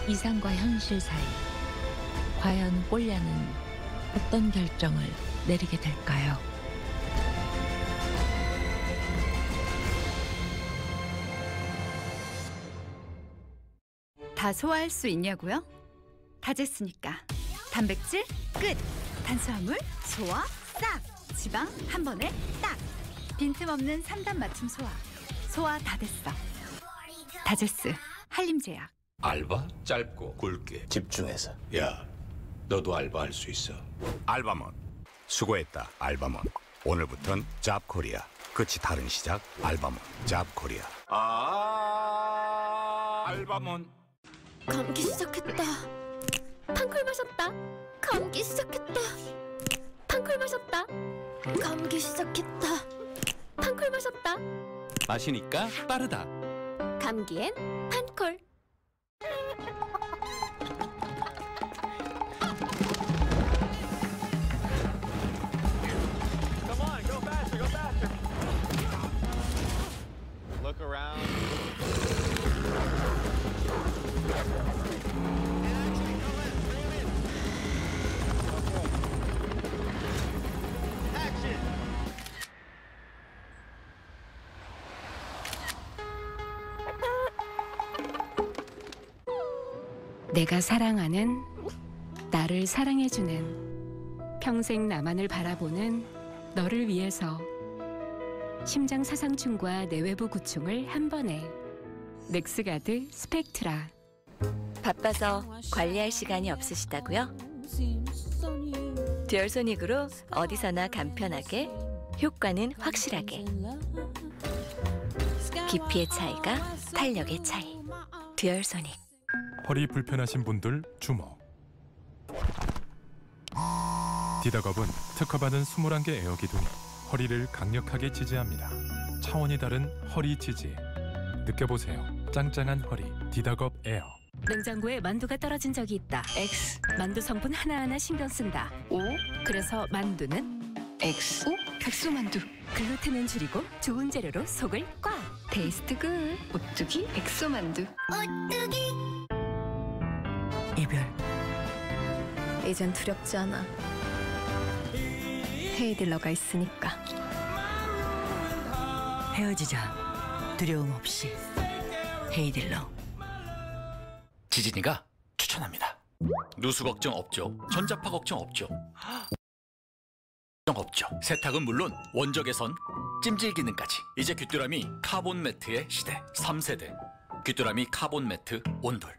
이상과 현실 사이, 과연 꼴려는 어떤 결정을 내리게 될까요? 다 소화할 수 있냐고요? 다제스니까. 단백질 끝! 탄수화물 소화 싹! 지방 한 번에 딱! 빈틈없는 3단 맞춤 소화. 소화 다 됐어. 다제스 한림제약. 알바? 짧고 굵게 집중해서. 야, 너도 알바할 수 있어. 알바몬. 수고했다 알바몬. 오늘부턴 잡코리아. 끝이 다른 시작 알바몬. 잡코리아. 알바몬. 감기 시작했다. 탕콜 마셨다. 감기 시작했다. 탕콜 마셨다. 감기 시작했다. 탕콜 마셨다. 마시니까 빠르다. 감기엔 판콜. Look around. 내가 사랑하는, 나를 사랑해주는, 평생 나만을 바라보는 너를 위해서 심장 사상충과 내외부 구충을 한 번에. 넥스가드 스펙트라. 바빠서 관리할 시간이 없으시다고요? 듀얼소닉으로 어디서나 간편하게, 효과는 확실하게. 깊이의 차이가 탄력의 차이. 듀얼소닉. 허리 불편하신 분들 주목. 디더겁은 특허받은 21개 에어 기둥이 허리를 강력하게 지지합니다. 차원이 다른 허리 지지. 느껴보세요. 짱짱한 허리. 디더겁 에어. 냉장고에 만두가 떨어진 적이 있다. X. 만두 성분 하나하나 신경 쓴다. O. 그래서 만두는 X. O. 백수만두. 글루텐은 줄이고 좋은 재료로 속을 꽉. 테이스트 굿. 오뚜기 엑소만두. 오뚜기. 이별. 이젠 두렵지 않아. 헤이딜러가 있으니까. 헤어지자. 두려움 없이. 헤이딜러. 지진이가 추천합니다. 누수 걱정 없죠. 전자파 걱정 없죠. 걱정 없죠. 세탁은 물론 원적 개선, 찜질 기능까지. 이제 귀뚜라미 카본 매트의 시대. 3세대. 귀뚜라미 카본 매트 온돌.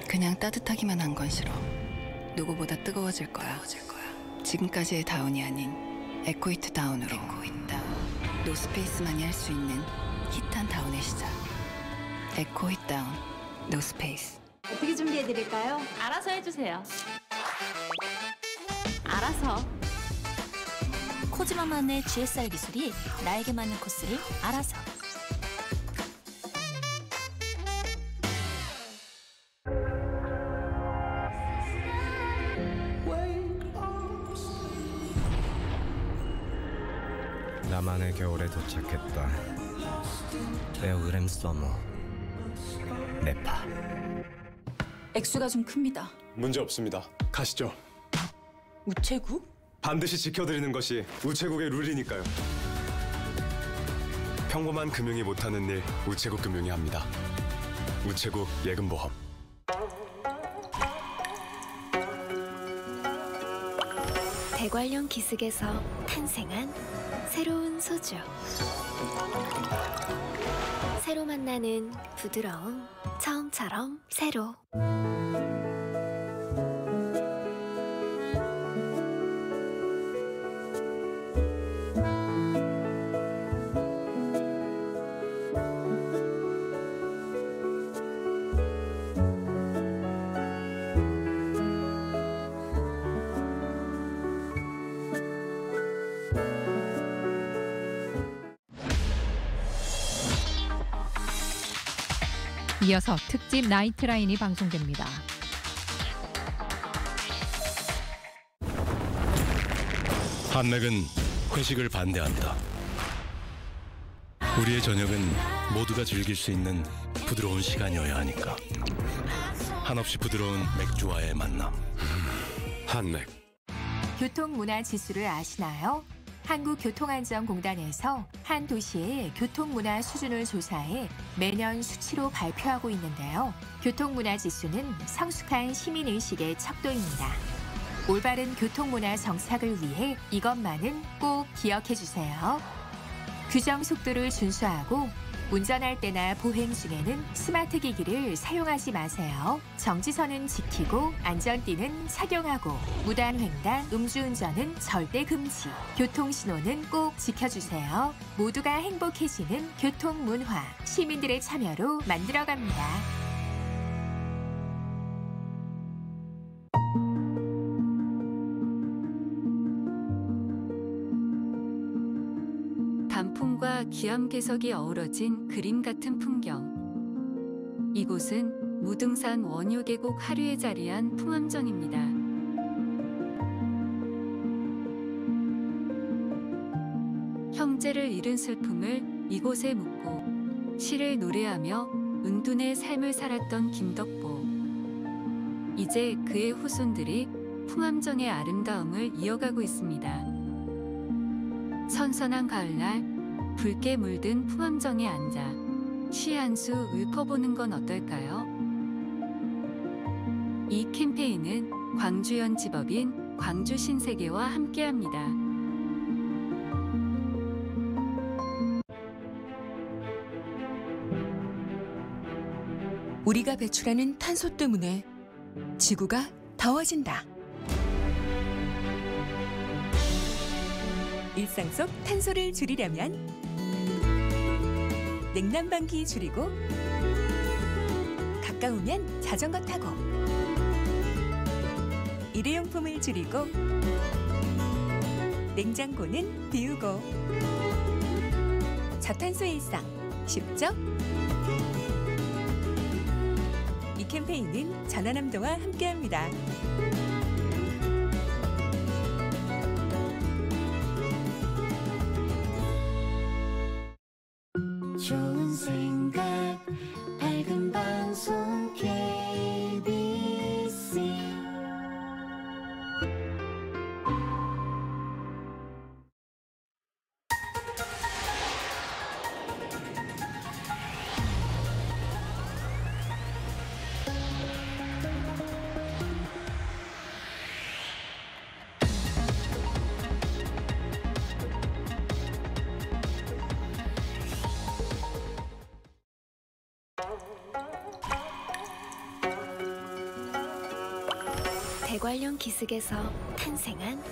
그냥 따뜻하기만 한 건 싫어. 누구보다 뜨거워질 거야. 지금까지의 다운이 아닌 에코히트 다운으로. 노스페이스만이 할 수 있는 힙한 다운의 시작. 에코히트 다운, 노스페이스. 어떻게 준비해드릴까요? 알아서 해주세요. 알아서. 코지마만의 GSR 기술이 나에게 맞는 코스를 알아서. 나만의 겨울에 도착했다. 에어그램 서머. 네파. 액수가 좀 큽니다. 문제 없습니다. 가시죠. 우체국? 반드시 지켜드리는 것이 우체국의 룰이니까요. 평범한 금융이 못하는 일, 우체국 금융이 합니다. 우체국 예금보험. 대관령 기슭에서 탄생한 새로운 소주. 새로 만나는 부드러움, 처음처럼 새로. 이어서 특집 나이트라인이 방송됩니다. 한맥은 회식을 반대한다. 우리의 저녁은 모두가 즐길 수 있는 부드러운 시간이어야 하니까. 한없이 부드러운 맥주와의 만남. 한맥. 교통문화 지수를 아시나요? 한국교통안전공단에서 한 도시의 교통문화 수준을 조사해 매년 수치로 발표하고 있는데요. 교통문화 지수는 성숙한 시민의식의 척도입니다. 올바른 교통문화 정착을 위해 이것만은 꼭 기억해 주세요. 규정 속도를 준수하고 운전할 때나 보행 중에는 스마트 기기를 사용하지 마세요. 정지선은 지키고 안전띠는 착용하고 무단횡단, 음주운전은 절대 금지. 교통신호는 꼭 지켜주세요. 모두가 행복해지는 교통문화, 시민들의 참여로 만들어갑니다. 단풍과 기암괴석이 어우러진 그림 같은 풍경. 이곳은 무등산 원효계곡 하류에 자리한 풍암정입니다. 형제를 잃은 슬픔을 이곳에 묻고 시를 노래하며 은둔의 삶을 살았던 김덕보. 이제 그의 후손들이 풍암정의 아름다움을 이어가고 있습니다. 선선한 가을날 붉게 물든 풍암정에 앉아 시 한 수 읊어보는 건 어떨까요? 이 캠페인은 광주연지법인 광주신세계와 함께합니다. 우리가 배출하는 탄소 때문에 지구가 더워진다. 일상 속 탄소를 줄이려면 냉난방기 줄이고 가까우면 자전거 타고 일회용품을 줄이고 냉장고는 비우고 저탄소 일상 쉽죠? 이 캠페인은 전화남도와 함께합니다. 좋은 생각 밝은 방송 KBC 대관령 기슭에서 탄생한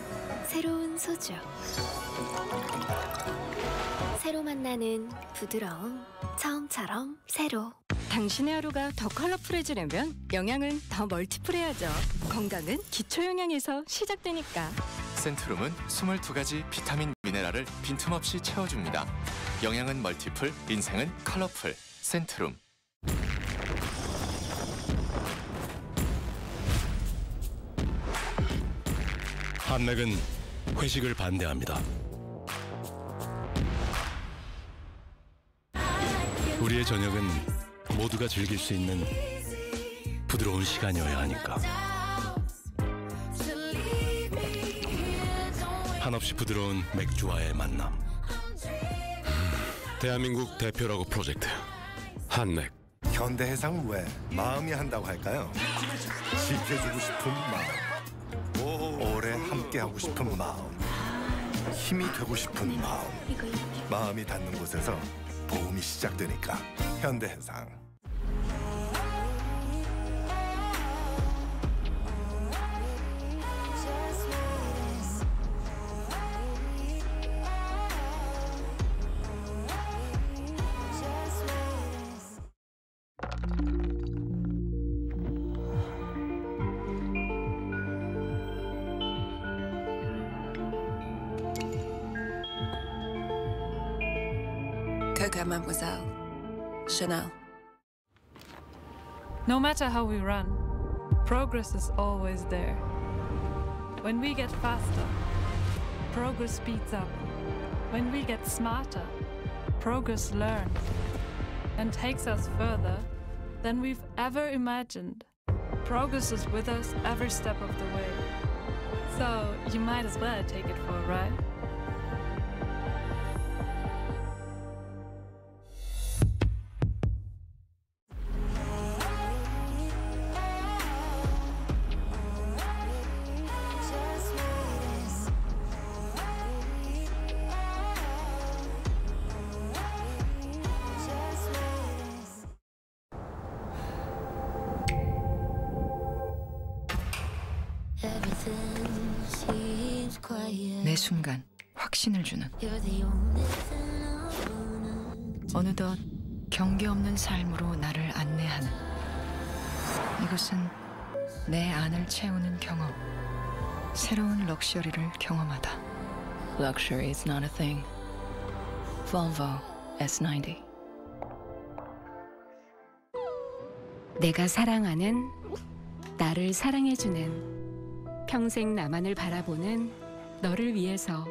새로운 소주. 새로 만나는 부드러움, 처음처럼 새로. 당신의 하루가 더 컬러풀해지려면 영양은 더 멀티플해야죠. 건강은 기초 영양에서 시작되니까. 센트룸은 22가지 비타민, 미네랄을 빈틈없이 채워줍니다. 영양은 멀티플, 인생은 컬러풀. 센트룸. 한맥은 회식을 반대합니다. 우리의 저녁은 모두가 즐길 수 있는 부드러운 시간이어야 하니까. 한없이 부드러운 맥주와의 만남. 대한민국 대표라고 프로젝트 한맥. 현대해상 왜 마음이 한다고 할까요? 지켜주고 싶은 마음, 오래 함께하고 싶은 마음, 힘이 되고 싶은 마음. 마음이 닿는 곳에서 보험이 시작되니까 현대해상. Coco, mademoiselle. Chanel. No matter how we run, progress is always there. When we get faster, progress speeds up. When we get smarter, progress learns and takes us further than we've ever imagined. Progress is with us every step of the way. So you might as well take it for a ride. 매 순간 확신을 주는 어느덧 경계 없는 삶으로 나를 안내하는 이것은 내 안을 채우는 경험 새로운 럭셔리를 경험하다 Luxury is not a thing Volvo S90 내가 사랑하는 나를 사랑해주는 평생 나만을 바라보는 너를 위해서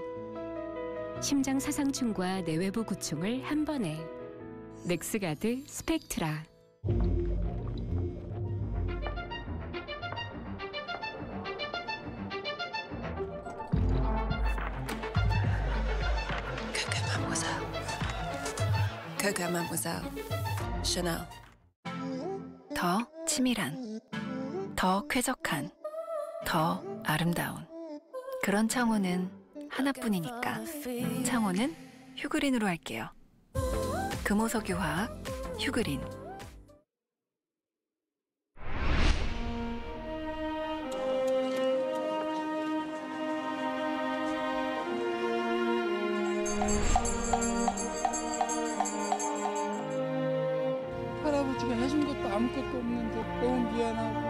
심장 사상충과 내외부 구충을 한 번에 넥스가드 스펙트라 Coco Mademoiselle Chanel 더 치밀한 더 쾌적한 더 아름다운 그런 창호는 하나뿐이니까 창호는 휴그린으로 할게요. 금호석유화학 휴그린 할아버지가 해준 것도 아무것도 없는데 너무 미안하고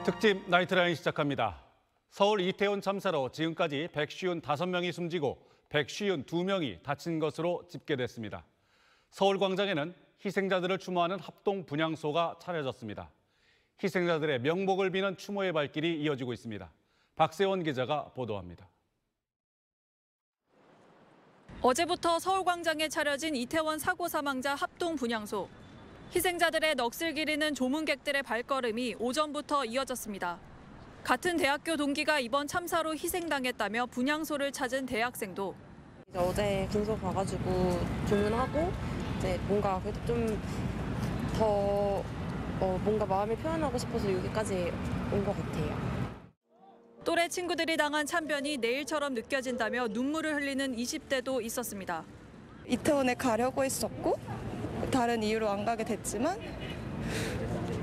특집 나이트라인 시작합니다. 서울 이태원 참사로 지금까지 155명이 숨지고 152명이 다친 것으로 집계됐습니다. 서울광장에는 희생자들을 추모하는 합동 분향소가 차려졌습니다. 희생자들의 명복을 비는 추모의 발길이 이어지고 있습니다. 박세원 기자가 보도합니다. 어제부터 서울광장에 차려진 이태원 사고 사망자 합동 분향소. 희생자들의 넋을 기리는 조문객들의 발걸음이 오전부터 이어졌습니다. 같은 대학교 동기가 이번 참사로 희생당했다며 분향소를 찾은 대학생도 어제 분소 봐가지고 조문하고 이제 뭔가 그래도 좀 더 뭔가 마음을 표현하고 싶어서 여기까지 온 것 같아요. 또래 친구들이 당한 참변이 내일처럼 느껴진다며 눈물을 흘리는 20대도 있었습니다. 이태원에 가려고 했었고 다른 이유로 안 가게 됐지만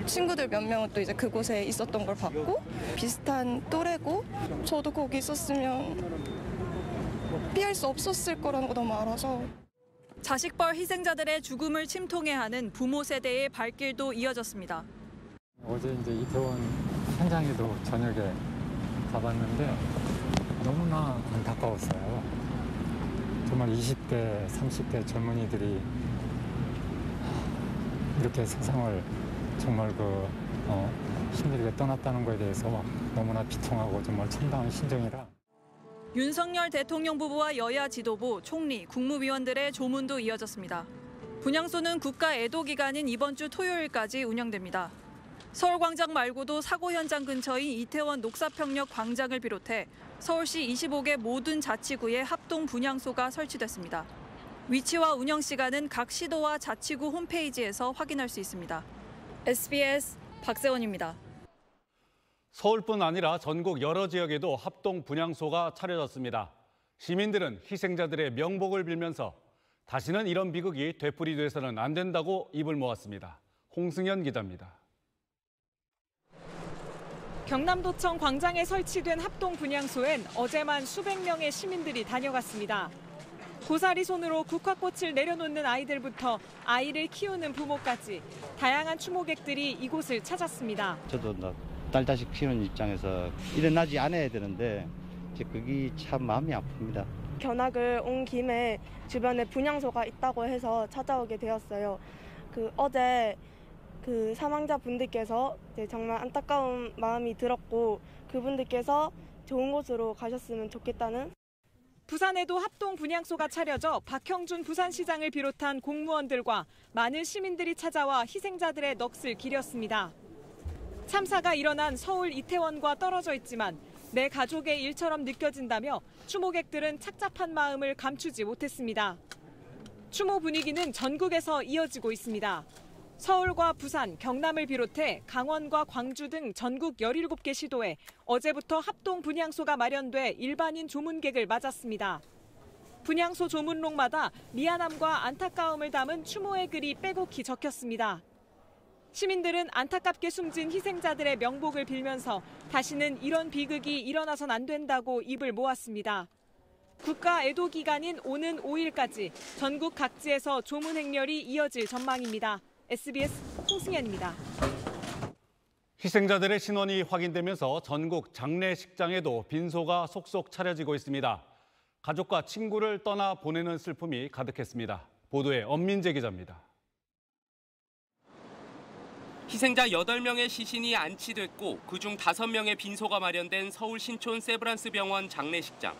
친구들 몇 명은 또 이제 그곳에 있었던 걸 봤고 비슷한 또래고 저도 거기 있었으면 피할 수 없었을 거라는 거 너무 알아서 자식벌 희생자들의 죽음을 침통해하는 부모 세대의 발길도 이어졌습니다. 어제 이제 이태원 현장에도 저녁에 가봤는데 너무나 안타까웠어요. 정말 20대, 30대 젊은이들이 이렇게 세상을 정말 힘들게 떠났다는 것에 대해서 너무나 비통하고 정말 참담한 심정이라. 윤석열 대통령 부부와 여야 지도부, 총리, 국무위원들의 조문도 이어졌습니다. 분향소는 국가 애도 기간인 이번 주 토요일까지 운영됩니다. 서울광장 말고도 사고 현장 근처인 이태원 녹사평역 광장을 비롯해 서울시 25개 모든 자치구에 합동 분향소가 설치됐습니다. 위치와 운영 시간은 각 시도와 자치구 홈페이지에서 확인할 수 있습니다. SBS 박세원입니다. 서울뿐 아니라 전국 여러 지역에도 합동 분향소가 차려졌습니다. 시민들은 희생자들의 명복을 빌면서 다시는 이런 비극이 되풀이돼서는 안 된다고 입을 모았습니다. 홍승현 기자입니다. 경남도청 광장에 설치된 합동 분향소엔 어제만 수백 명의 시민들이 다녀갔습니다. 고사리 손으로 국화꽃을 내려놓는 아이들부터 아이를 키우는 부모까지 다양한 추모객들이 이곳을 찾았습니다. 저도 딸 자식 키우는 입장에서 일어나지 않아야 되는데 그게 참 마음이 아픕니다. 견학을 온 김에 주변에 분향소가 있다고 해서 찾아오게 되었어요. 어제 사망자 분들께서 정말 안타까운 마음이 들었고 그분들께서 좋은 곳으로 가셨으면 좋겠다는. 부산에도 합동 분향소가 차려져 박형준 부산시장을 비롯한 공무원들과 많은 시민들이 찾아와 희생자들의 넋을 기렸습니다. 참사가 일어난 서울 이태원과 떨어져 있지만 내 가족의 일처럼 느껴진다며 추모객들은 착잡한 마음을 감추지 못했습니다. 추모 분위기는 전국에서 이어지고 있습니다. 서울과 부산, 경남을 비롯해 강원과 광주 등 전국 17개 시도에 어제부터 합동 분향소가 마련돼 일반인 조문객을 맞았습니다. 분향소 조문록마다 미안함과 안타까움을 담은 추모의 글이 빼곡히 적혔습니다. 시민들은 안타깝게 숨진 희생자들의 명복을 빌면서 다시는 이런 비극이 일어나선 안 된다고 입을 모았습니다. 국가 애도 기간인 오는 5일까지 전국 각지에서 조문 행렬이 이어질 전망입니다. SBS 홍승현입니다. 희생자들의 신원이 확인되면서 전국 장례식장에도 빈소가 속속 차려지고 있습니다. 가족과 친구를 떠나 보내는 슬픔이 가득했습니다. 보도에 엄민재 기자입니다. 희생자 8명의 시신이 안치됐고 그중 5명의 빈소가 마련된 서울 신촌 세브란스 병원 장례식장.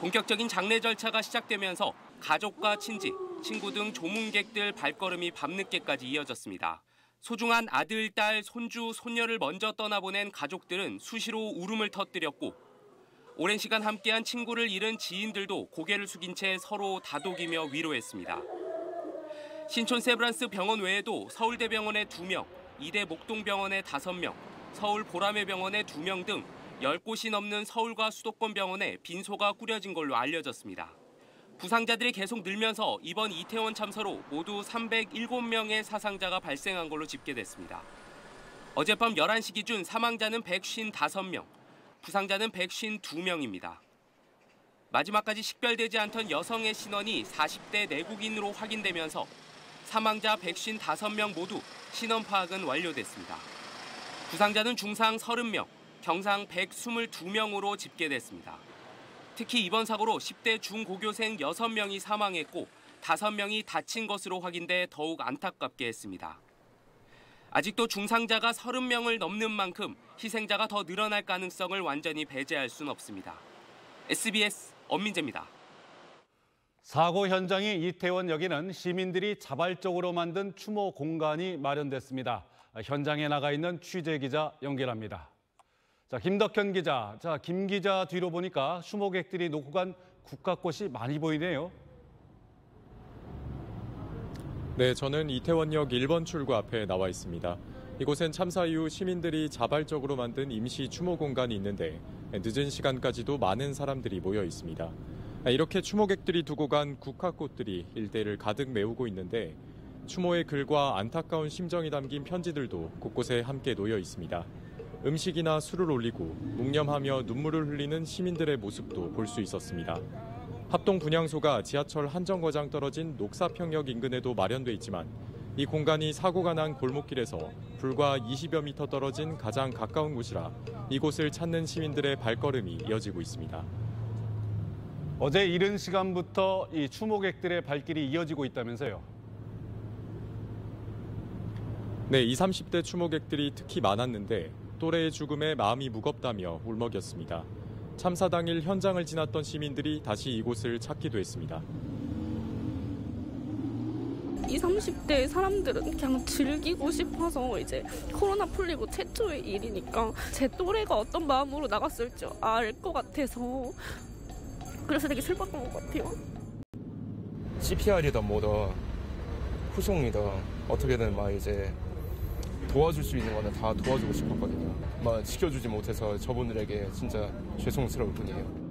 본격적인 장례 절차가 시작되면서 가족과 친지, 친구 등 조문객들 발걸음이 밤늦게까지 이어졌습니다. 소중한 아들, 딸, 손주, 손녀를 먼저 떠나보낸 가족들은 수시로 울음을 터뜨렸고 오랜 시간 함께한 친구를 잃은 지인들도 고개를 숙인 채 서로 다독이며 위로했습니다. 신촌 세브란스 병원 외에도 서울대병원에 2명, 이대 목동병원에 5명, 서울 보라매병원에 2명 등 10곳이 넘는 서울과 수도권 병원에 빈소가 꾸려진 걸로 알려졌습니다. 부상자들이 계속 늘면서 이번 이태원 참사로 모두 307명의 사상자가 발생한 걸로 집계됐습니다. 어젯밤 11시 기준 사망자는 155명, 부상자는 152명입니다. 마지막까지 식별되지 않던 여성의 신원이 40대 내국인으로 확인되면서 사망자 155명 모두 신원 파악은 완료됐습니다. 부상자는 중상 30명, 경상 122명으로 집계됐습니다. 특히 이번 사고로 10대 중고교생 6명이 사망했고 5명이 다친 것으로 확인돼 더욱 안타깝게 했습니다. 아직도 중상자가 30명을 넘는 만큼 희생자가 더 늘어날 가능성을 완전히 배제할 수는 없습니다. SBS 엄민재입니다. 사고 현장인 이태원역에는 시민들이 자발적으로 만든 추모 공간이 마련됐습니다. 현장에 나가 있는 취재 기자 연결합니다. 자, 김덕현 기자. 자, 김 기자 뒤로 보니까 추모객들이 놓고 간 국화꽃이 많이 보이네요. 네, 저는 이태원역 1번 출구 앞에 나와 있습니다. 이곳엔 참사 이후 시민들이 자발적으로 만든 임시 추모 공간이 있는데 늦은 시간까지도 많은 사람들이 모여 있습니다. 이렇게 추모객들이 두고 간 국화꽃들이 일대를 가득 메우고 있는데 추모의 글과 안타까운 심정이 담긴 편지들도 곳곳에 함께 놓여 있습니다. 음식이나 술을 올리고 묵념하며 눈물을 흘리는 시민들의 모습도 볼 수 있었습니다. 합동 분향소가 지하철 한정거장 떨어진 녹사평역 인근에도 마련돼 있지만 이 공간이 사고가 난 골목길에서 불과 20여 미터 떨어진 가장 가까운 곳이라 이곳을 찾는 시민들의 발걸음이 이어지고 있습니다. 어제 이른 시간부터 이 추모객들의 발길이 이어지고 있다면서요? 네, 20, 30대 추모객들이 특히 많았는데 또래의 죽음에 마음이 무겁다며 울먹였습니다. 참사 당일 현장을 지났던 시민들이 다시 이곳을 찾기도 했습니다. 20, 30대 사람들은 그냥 즐기고 싶어서 이제 코로나 풀리고 최초의 일이니까 제 또래가 어떤 마음으로 나갔을지 알 것 같아서 그래서 되게 슬펐던 것 같아요. CPR이든 뭐든 후송이든 어떻게든 막 이제 도와줄 수 있는 거는 다 도와주고 싶었거든요. 막 지켜주지 못해서 저분들에게 진짜 죄송스러울 뿐이에요.